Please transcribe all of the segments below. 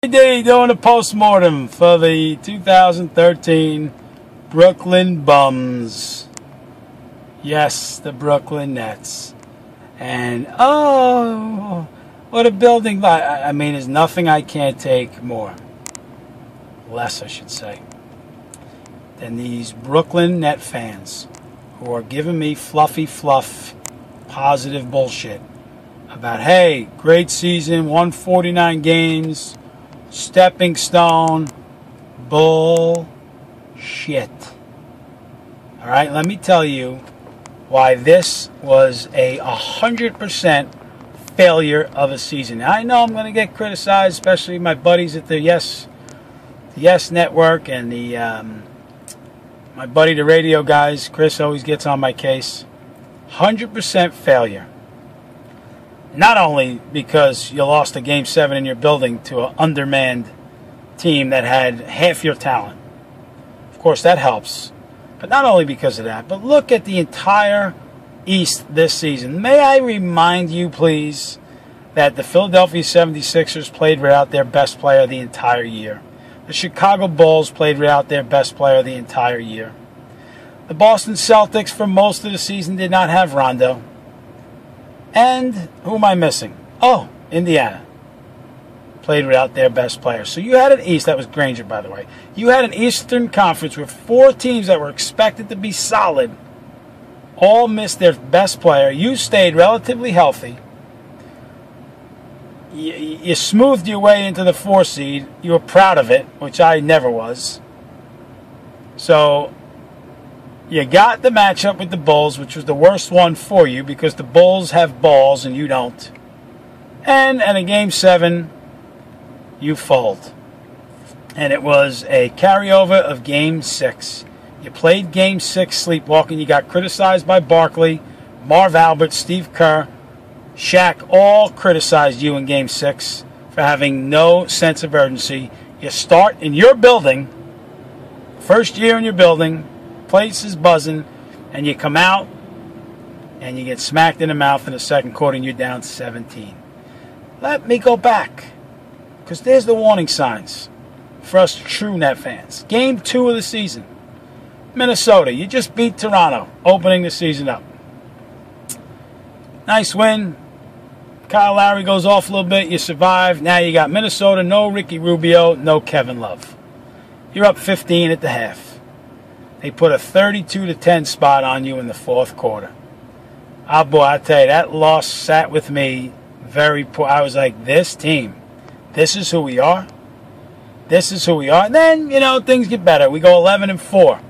Day doing a post-mortem for the 2013 Brooklyn Bums. Yes, the Brooklyn Nets. And oh, what a building. I mean, there's nothing I can't take more, less I should say, than these Brooklyn Net fans who are giving me fluffy fluff positive bullshit about, hey, great season, 149 games, stepping stone. Bullshit. Alright, let me tell you why this was a 100% failure of a season. Now, I know I'm going to get criticized, especially my buddies at the Yes Network and the my buddy the radio guys. Chris always gets on my case. 100% failure. Not only because you lost a Game 7 in your building to an undermanned team that had half your talent. Of course, that helps. But not only because of that, but look at the entire East this season. May I remind you, please, that the Philadelphia 76ers played without their best player the entire year. The Chicago Bulls played without their best player the entire year. The Boston Celtics, for most of the season, did not have Rondo. And who am I missing? Oh, Indiana. Played without their best player. So you had an East, that was Granger, by the way. You had an Eastern Conference with four teams that were expected to be solid. All missed their best player. You stayed relatively healthy. You smoothed your way into the 4 seed. You were proud of it, which I never was. So you got the matchup with the Bulls, which was the worst one for you because the Bulls have balls and you don't. And in a Game 7, you fold. And it was a carryover of Game 6. You played Game 6 sleepwalking. You got criticized by Barkley, Marv Albert, Steve Kerr, Shaq, all criticized you in Game 6 for having no sense of urgency. You start in your building, first year in your building, place is buzzing, and you come out and you get smacked in the mouth in the second quarter and you're down 17. Let me go back, because there's the warning signs for us true Net fans. Game 2 of the season. Minnesota, you just beat Toronto, opening the season up. Nice win. Kyle Lowry goes off a little bit. You survive. Now you got Minnesota, no Ricky Rubio, no Kevin Love. You're up 15 at the half. They put a 32-10 spot on you in the fourth quarter. Oh boy, I tell you, that loss sat with me very poor. I was like, this team, this is who we are. This is who we are. And then, you know, things get better. We go 11-4.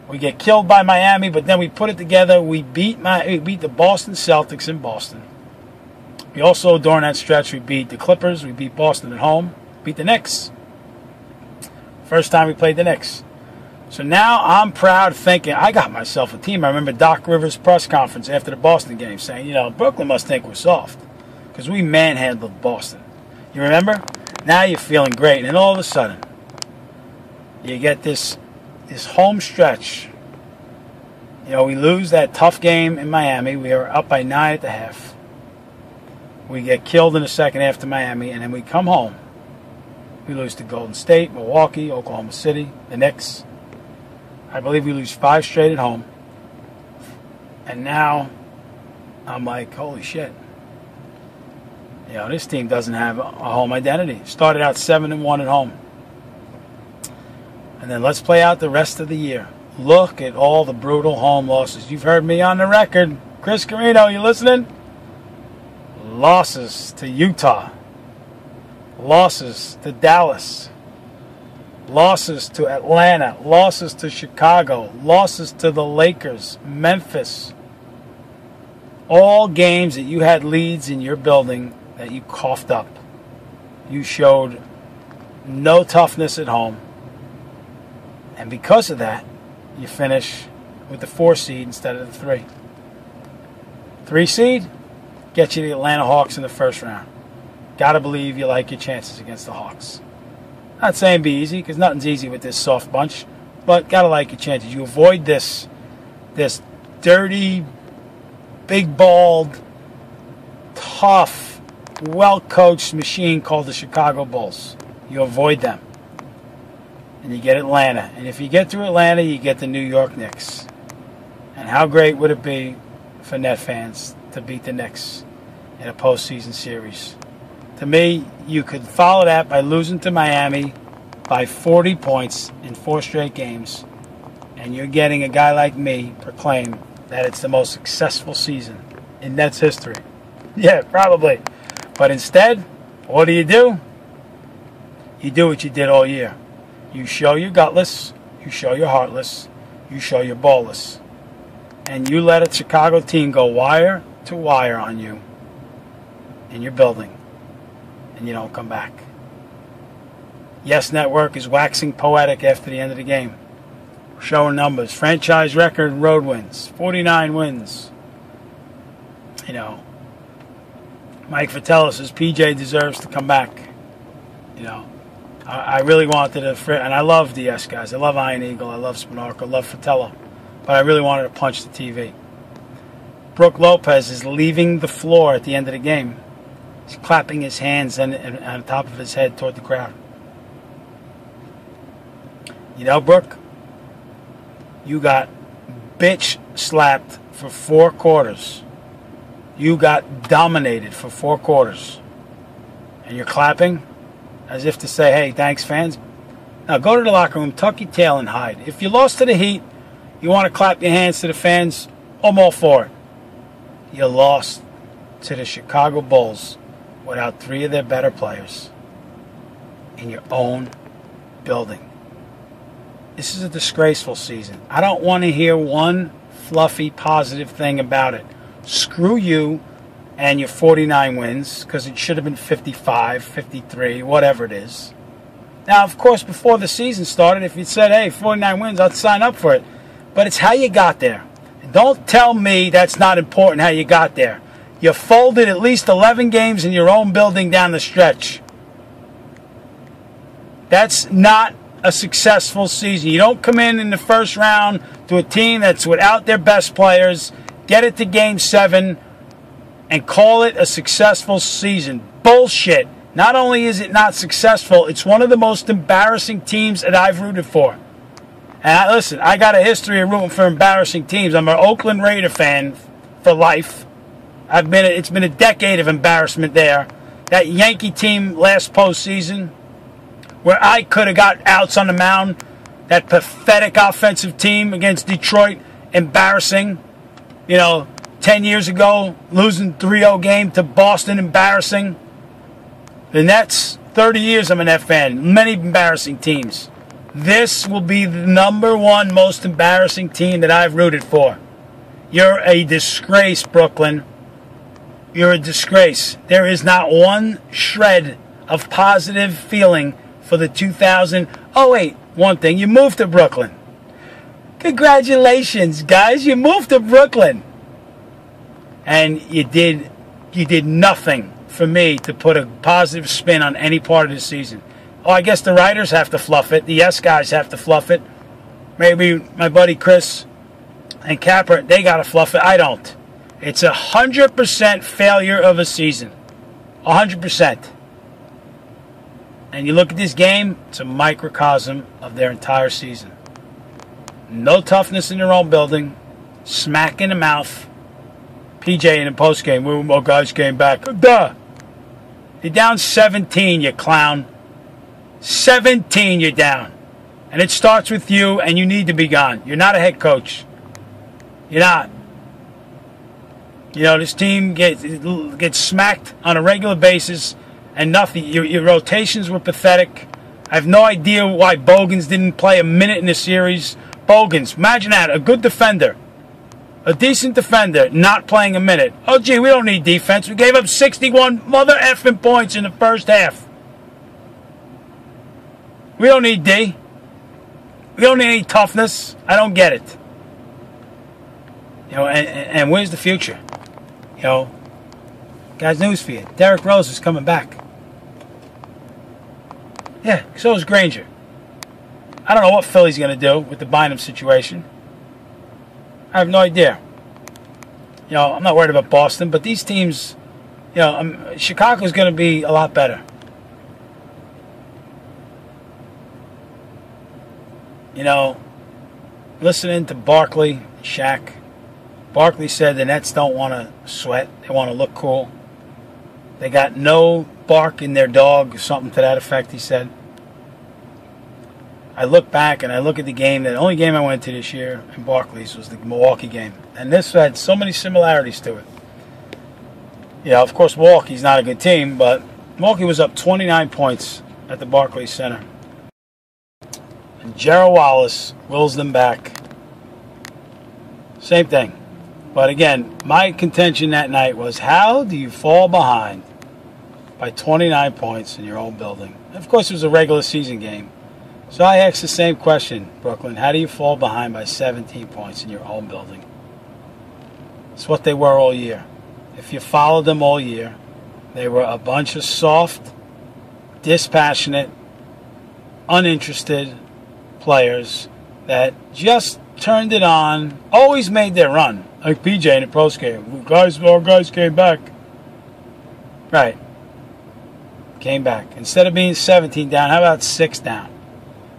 We get killed by Miami, but then we put it together. We beat the Boston Celtics in Boston. We also, during that stretch, we beat the Clippers. We beat Boston at home. Beat the Knicks. First time we played the Knicks. So now I'm proud thinking I got myself a team. I remember Doc Rivers' press conference after the Boston game saying, you know, Brooklyn must think we're soft because we manhandled Boston. You remember? Now you're feeling great. And then all of a sudden, you get this home stretch. You know, we lose that tough game in Miami. We are up by 9 at the half. We get killed in the second half to Miami, and then we come home. We lose to Golden State, Milwaukee, Oklahoma City, the Knicks. I believe we lose 5 straight at home. And now I'm like, holy shit. You know, this team doesn't have a home identity. Started out 7-1 at home. And then let's play out the rest of the year. Look at all the brutal home losses. You've heard me on the record. Chris Carino, you listening? Losses to Utah. Losses to Dallas. Losses to Atlanta, losses to Chicago, losses to the Lakers, Memphis. All games that you had leads in your building that you coughed up. You showed no toughness at home. And because of that, you finish with the 4 seed instead of the 3. 3 seed, get you the Atlanta Hawks in the first round. Gotta believe you like your chances against the Hawks. Not saying be easy, because nothing's easy with this soft bunch, but gotta like your chances. You avoid this dirty, big-balled, tough well-coached machine called the Chicago Bulls. You avoid them. And you get Atlanta. And if you get through Atlanta, you get the New York Knicks. And how great would it be for Net fans to beat the Knicks in a postseason series? To me, you could follow that by losing to Miami by 40 points in 4 straight games, and you're getting a guy like me proclaim that it's the most successful season in Nets history. Yeah, probably. But instead, what do? You do what you did all year. You show you're gutless, you show you're heartless, you show you're ballless. And you let a Chicago team go wire to wire on you in your building, and you don't come back. Yes Network is waxing poetic after the end of the game, showing numbers. Franchise record road wins, 49 wins. You know, Mike Fratello says PJ deserves to come back. You know, I really wanted to, and I love the S guys. I love Iron Eagle. I love Spinarco. I love Fratello. But I really wanted to punch the TV. Brook Lopez is leaving the floor at the end of the game. He's clapping his hands and on top of his head toward the crowd. You know, Brook, you got bitch slapped for 4 quarters. You got dominated for 4 quarters. And you're clapping as if to say, hey, thanks, fans. Now go to the locker room, tuck your tail, and hide. If you lost to the Heat, you want to clap your hands to the fans, I'm all for it. You lost to the Chicago Bulls without 3 of their better players in your own building. This is a disgraceful season. I don't want to hear one fluffy positive thing about it. Screw you and your 49 wins, because it should have been 55, 53, whatever it is. Now, of course, before the season started, if you said, hey, 49 wins, I'd sign up for it. But it's how you got there. And don't tell me that's not important how you got there. You folded at least 11 games in your own building down the stretch. That's not a successful season. You don't come in the first round to a team that's without their best players, get it to Game 7, and call it a successful season. Bullshit. Not only is it not successful, it's one of the most embarrassing teams that I've rooted for. And listen, I got a history of rooting for embarrassing teams. I'm an Oakland Raider fan for life. It's been a decade of embarrassment there. That Yankee team last postseason, where I could have got outs on the mound. That pathetic offensive team against Detroit, embarrassing. You know, 10 years ago, losing 3-0 game to Boston, embarrassing. The Nets, 30 years I'm a Net fan. Many embarrassing teams. This will be the #1 most embarrassing team that I've rooted for. You're a disgrace, Brooklyn. You're a disgrace. There is not one shred of positive feeling for the 2000. Oh, wait, one thing. You moved to Brooklyn. Congratulations, guys. You moved to Brooklyn. And you did nothing for me to put a positive spin on any part of the season. Oh, I guess the writers have to fluff it. The yes guys have to fluff it. Maybe my buddy Chris and Capper, they got to fluff it. I don't. It's 100% failure of a season. 100%. And you look at this game, it's a microcosm of their entire season. No toughness in their own building. Smack in the mouth. PJ in the postgame, more guys came back. Duh! You're down 17, you clown. 17 you're down. And it starts with you, and you need to be gone. You're not a head coach. You're not. You know, this team gets smacked on a regular basis, and nothing. Your rotations were pathetic. I have no idea why Bogans didn't play a minute in the series. Bogans, imagine that, a good defender. A decent defender, not playing a minute. Oh, gee, we don't need defense. We gave up 61 mother effing points in the first half. We don't need D. We don't need any toughness. I don't get it. You know, and where's the future? You know, guys, news for you. Derrick Rose is coming back. Yeah, so is Granger. I don't know what Philly's going to do with the Bynum situation. I have no idea. You know, I'm not worried about Boston, but these teams, You know, Chicago's going to be a lot better. You know, listening to Barkley, Shaq, Barkley said the Nets don't want to sweat. They want to look cool. They got no bark in their dog, something to that effect, he said. I look back and I look at the game. The only game I went to this year in Barclays was the Milwaukee game. And this had so many similarities to it. Yeah, of course, Milwaukee's not a good team, but Milwaukee was up 29 points at the Barclays Center. And Gerald Wallace wills them back. Same thing. But again, my contention that night was, how do you fall behind by 29 points in your own building? And of course, it was a regular season game. So I asked the same question, Brooklyn. How do you fall behind by 17 points in your own building? It's what they were all year. If you followed them all year, they were a bunch of soft, dispassionate, uninterested players that just turned it on, always made their run. Like PJ in the post game. Our guys came back. Right. Came back. Instead of being 17 down, how about 6 down?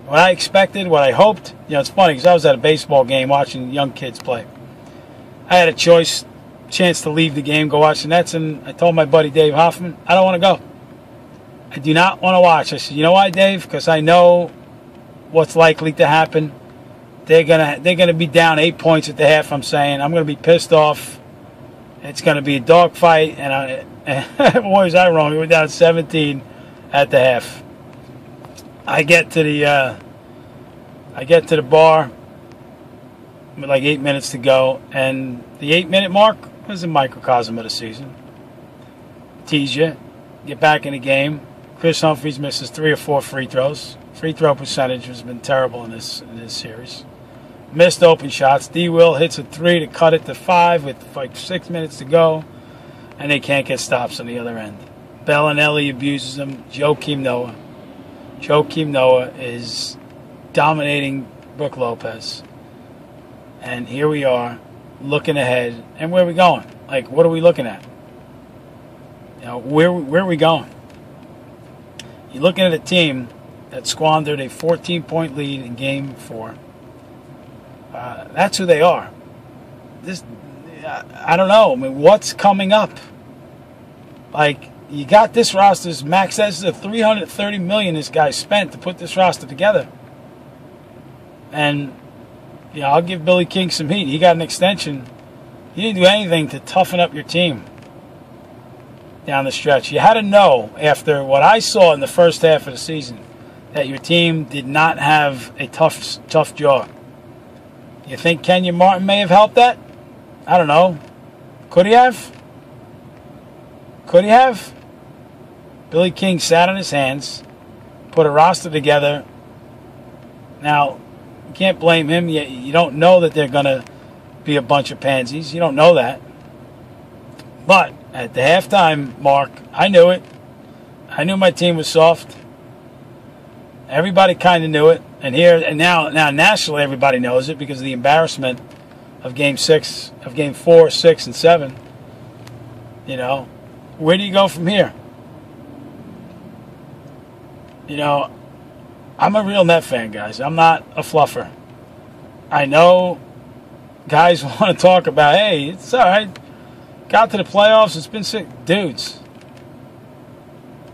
What I expected, what I hoped, you know, it's funny because I was at a baseball game watching young kids play. I had a chance to leave the game, go watch the Nets, and I told my buddy Dave Hoffman, I don't want to go. I do not want to watch. I said, you know why, Dave? Because I know what's likely to happen. They're gonna be down 8 points at the half. I'm saying I'm gonna be pissed off. It's gonna be a dogfight, and boy, was I wrong. We were down 17 at the half. I get to the bar with like 8 minutes to go, and the 8-minute mark was a microcosm of the season. Tease you, get back in the game. Chris Humphries misses 3 or 4 free throws. Free throw percentage has been terrible in this series. Missed open shots. D. Will hits a 3 to cut it to 5 with like 6 minutes to go, and they can't get stops on the other end. Bellinelli abuses them. Joakim Noah is dominating Brook Lopez. And here we are, looking ahead. And where are we going? Like, what are we looking at? You know, where are we going? You're looking at a team that squandered a 14-point lead in Game 4. That's who they are. I don't know. I mean, what's coming up? Like, you got this roster's max. That's the $330 million this guy spent to put this roster together. And you know, I'll give Billy King some heat. He got an extension. He didn't do anything to toughen up your team down the stretch. You had to know after what I saw in the first half of the season that your team did not have a tough jaw. You think Kenyon Martin may have helped that? I don't know. Could he have? Could he have? Billy King sat on his hands, put a roster together. Now, you can't blame him. You don't know that they're going to be a bunch of pansies. You don't know that. But at the halftime mark, I knew it. I knew my team was soft. Everybody kind of knew it. And now nationally everybody knows it because of the embarrassment of Game 4, 6, and 7. You know, where do you go from here? You know, I'm a real Net fan, guys. I'm not a fluffer. I know guys want to talk about, hey, it's all right. Got to the playoffs. It's been sick. Dudes.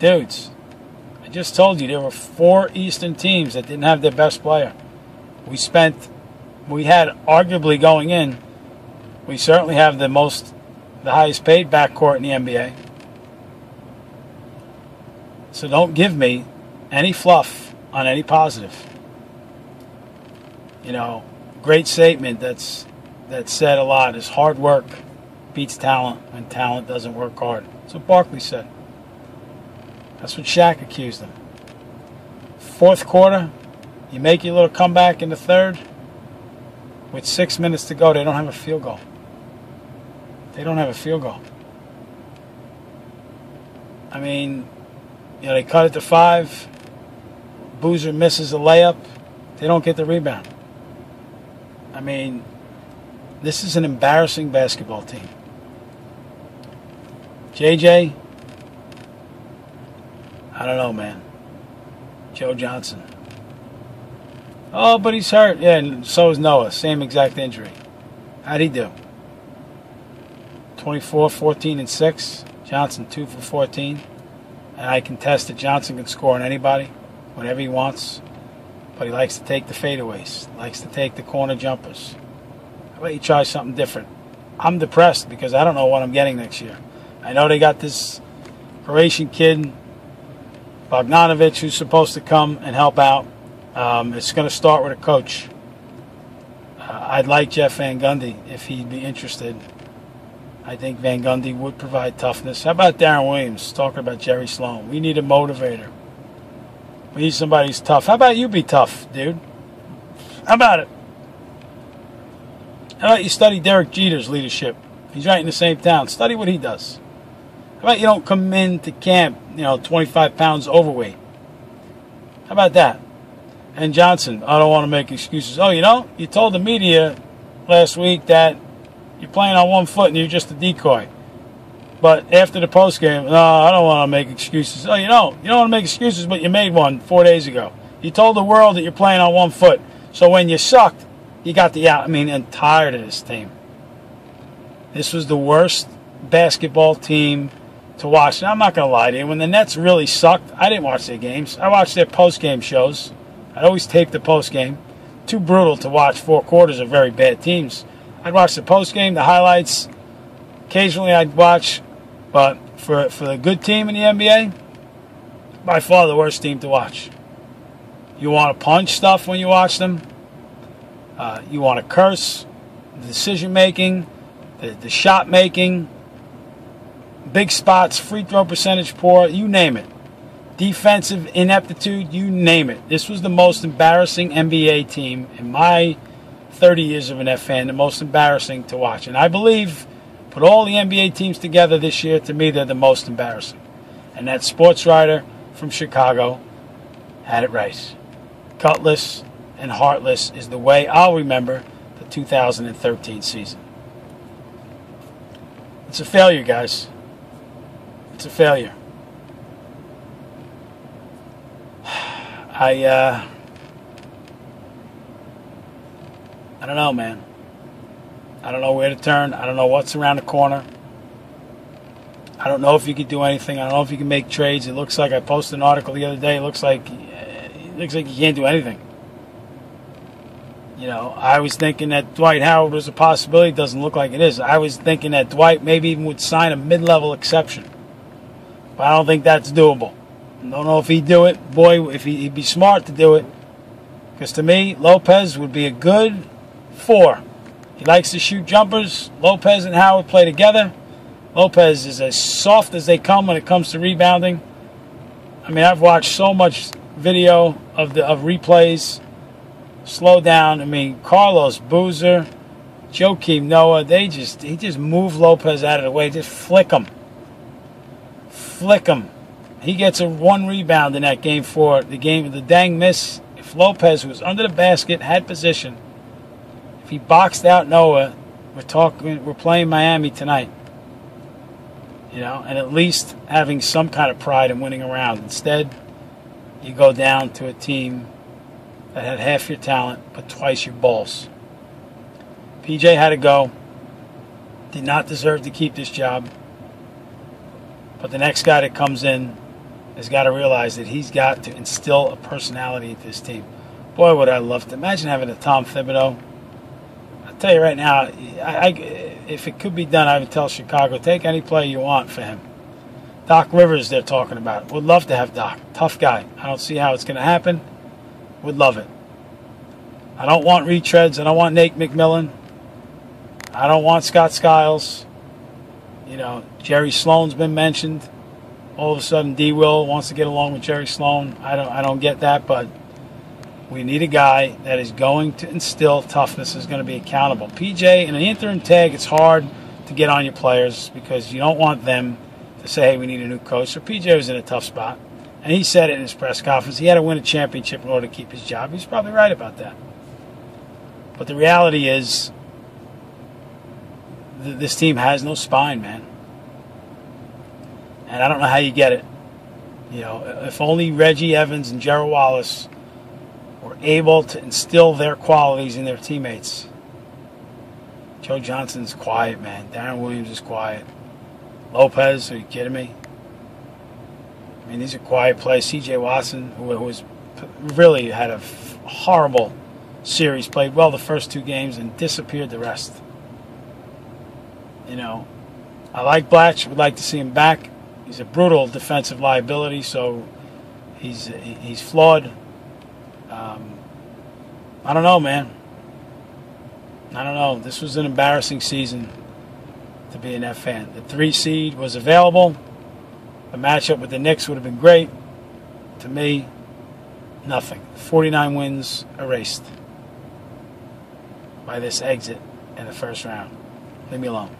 I just told you there were 4 Eastern teams that didn't have their best player. We had arguably going in, we certainly have the highest paid backcourt in the NBA. So don't give me any fluff on any positive. You know, great statement that said a lot is hard work beats talent when talent doesn't work hard. That's what Barkley said. That's what Shaq accused him. Fourth quarter, you make your little comeback in the third. With 6 minutes to go, they don't have a field goal. I mean, you know, they cut it to 5. Boozer misses a layup. They don't get the rebound. I mean, this is an embarrassing basketball team. JJ, I don't know, man. Joe Johnson. Oh, but he's hurt. Yeah, and so is Noah. Same exact injury. How'd he do? 24, 14, and 6. Johnson 2 for 14. And I contest that Johnson can score on anybody, whenever he wants. But he likes to take the fadeaways. Likes to take the corner jumpers. How about you try something different? I'm depressed because I don't know what I'm getting next year. I know they got this Croatian kid, Bogdanovic, who's supposed to come and help out. It's going to start with a coach. I'd like Jeff Van Gundy if he'd be interested. I think Van Gundy would provide toughness. How about Darren Williams talking about Jerry Sloan? We need a motivator. We need somebody who's tough. How about you be tough, dude? How about it? How about you study Derek Jeter's leadership? He's right in the same town. Study what he does. How about you don't come into camp, 25 pounds overweight? How about that? And Johnson, I don't want to make excuses. Oh, you told the media last week that you're playing on one foot and you're just a decoy. But after the postgame, no, I don't want to make excuses. Oh, you don't want to make excuses, but you made one 4 days ago. You told the world that you're playing on one foot. So when you sucked, you got the out. I'm tired of this team. This was the worst basketball team to watch. Now, I'm not going to lie to you. When the Nets really sucked, I didn't watch their games. I watched their post-game shows. I'd always tape the post-game. Too brutal to watch 4 quarters of very bad teams. I'd watch the post-game, the highlights. Occasionally I'd watch. But for the good team in the NBA, by far the worst team to watch. You want to punch stuff when you watch them. You want to curse. The decision-making, the shot-making, big spots, free throw percentage poor, you name it. Defensive ineptitude, you name it. This was the most embarrassing NBA team in my 30 years of an F fan, the most embarrassing to watch. And I believe, put all the NBA teams together this year, to me, they're the most embarrassing. And that sports writer from Chicago had it right. Gutless and heartless is the way I'll remember the 2013 season. It's a failure, guys. It's a failure. I don't know, man. I don't know where to turn. I don't know what's around the corner. I don't know if you can do anything. I don't know if you can make trades. It looks like I posted an article the other day. It looks like you can't do anything. I was thinking that Dwight Howard was a possibility. It doesn't look like it is. I was thinking that Dwight maybe even would sign a mid-level exception. But I don't think that's doable. I don't know if he'd do it. Boy, if he'd be smart to do it. Because to me, Lopez would be a good 4. He likes to shoot jumpers. Lopez and Howard play together. Lopez is as soft as they come when it comes to rebounding. I've watched so much video of replays. Slow down. Carlos Boozer, Joakim Noah, he just move Lopez out of the way. Just flick him. Flick him. He gets a 1 rebound in that game 4. The dang miss. If Lopez, who was under the basket, had position, if he boxed out Noah, we're playing Miami tonight. And at least having some kind of pride in winning a round. Instead, you go down to a team that had half your talent but twice your balls. PJ had to go. Did not deserve to keep this job. But the next guy that comes in has got to realize that he's got to instill a personality into this team. Boy, would I love to. Imagine having a Tom Thibodeau. I'll tell you right now, if it could be done, I would tell Chicago, take any player you want for him. Doc Rivers they're talking about. Would love to have Doc. Tough guy. I don't see how it's going to happen. Would love it. I don't want retreads. I don't want Nate McMillan. I don't want Scott Skiles. Jerry Sloan's been mentioned. All of a sudden, D. Will wants to get along with Jerry Sloan. I don't get that, but we need a guy that is going to instill toughness, is going to be accountable. PJ, in an interim tag, it's hard to get on your players because you don't want them to say, hey, we need a new coach. So PJ was in a tough spot. And he said it in his press conference. He had to win a championship in order to keep his job. He's probably right about that. But the reality is, this team has no spine, man. And I don't know how you get it. You know, if only Reggie Evans and Gerald Wallace were able to instill their qualities in their teammates. Joe Johnson's quiet, man. Darren Williams is quiet. Lopez, are you kidding me? I mean, these are quiet plays. C.J. Watson, who was really had a horrible series, played well the first 2 games and disappeared the rest. You know, I like Blatch. Would like to see him back. He's a brutal defensive liability, so he's flawed. I don't know, man. I don't know. This was an embarrassing season to be an F fan. The 3 seed was available. The matchup with the Knicks would have been great. To me, nothing. 49 wins erased by this exit in the first round. Leave me alone.